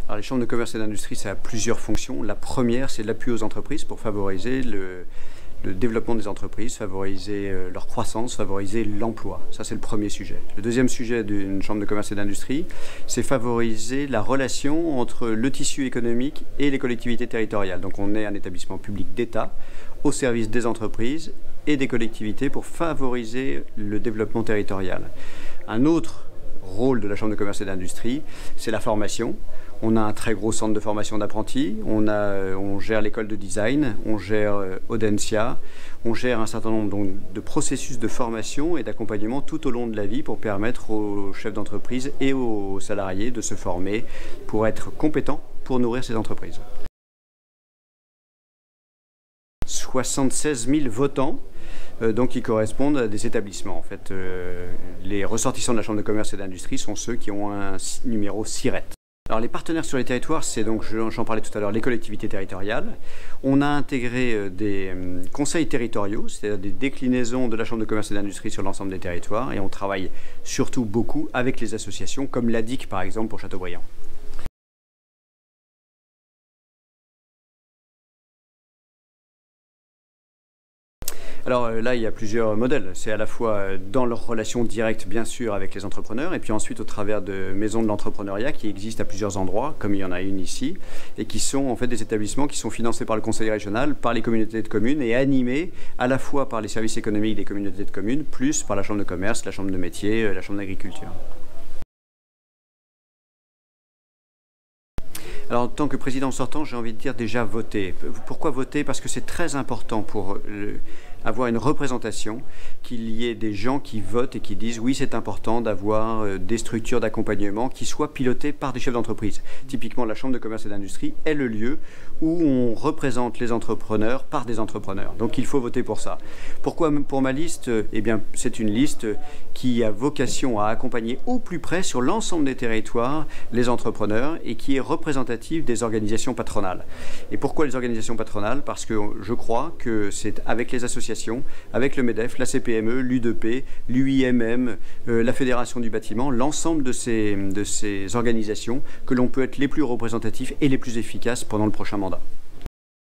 Alors, les chambres de commerce et d'industrie, ça a plusieurs fonctions. La première, c'est l'appui aux entreprises pour favoriser le développement des entreprises, favoriser leur croissance, favoriser l'emploi. Ça, c'est le premier sujet. Le deuxième sujet d'une chambre de commerce et d'industrie, c'est favoriser la relation entre le tissu économique et les collectivités territoriales. Donc, on est un établissement public d'État au service des entreprises et des collectivités pour favoriser le développement territorial. Un autre rôle de la chambre de commerce et d'industrie, c'est la formation. On a un très gros centre de formation d'apprentis, on gère l'école de design, on gère Audencia, on gère un certain nombre donc, de processus de formation et d'accompagnement tout au long de la vie pour permettre aux chefs d'entreprise et aux salariés de se former pour être compétents pour nourrir ces entreprises. 76 000 votants donc qui correspondent à des établissements. En fait, les ressortissants de la Chambre de commerce et d'industrie sont ceux qui ont un numéro SIRET. Alors les partenaires sur les territoires, c'est donc, j'en parlais tout à l'heure, les collectivités territoriales. On a intégré des conseils territoriaux, c'est-à-dire des déclinaisons de la Chambre de commerce et d'industrie sur l'ensemble des territoires, et on travaille surtout beaucoup avec les associations, comme l'ADIC par exemple pour Châteaubriand. Alors là, il y a plusieurs modèles. C'est à la fois dans leur relation directe, bien sûr, avec les entrepreneurs, et puis ensuite au travers de maisons de l'entrepreneuriat qui existent à plusieurs endroits, comme il y en a une ici, et qui sont en fait des établissements qui sont financés par le conseil régional, par les communautés de communes, et animés à la fois par les services économiques des communautés de communes, plus par la chambre de commerce, la chambre de métier, la chambre d'agriculture. Alors, en tant que président sortant, j'ai envie de dire déjà voter. Pourquoi voter? Parce que c'est très important pour avoir une représentation, qu'il y ait des gens qui votent et qui disent oui, c'est important d'avoir des structures d'accompagnement qui soient pilotées par des chefs d'entreprise. Typiquement, la Chambre de commerce et d'industrie est le lieu où on représente les entrepreneurs par des entrepreneurs. Donc, il faut voter pour ça. Pourquoi pour ma liste? Eh bien, c'est une liste qui a vocation à accompagner au plus près sur l'ensemble des territoires les entrepreneurs et qui est représentative des organisations patronales. Et pourquoi les organisations patronales? Parce que je crois que c'est avec les associations, avec le MEDEF, la CPME, l'U2P, l'UIMM, la Fédération du bâtiment, l'ensemble de ces organisations que l'on peut être les plus représentatifs et les plus efficaces pendant le prochain mandat.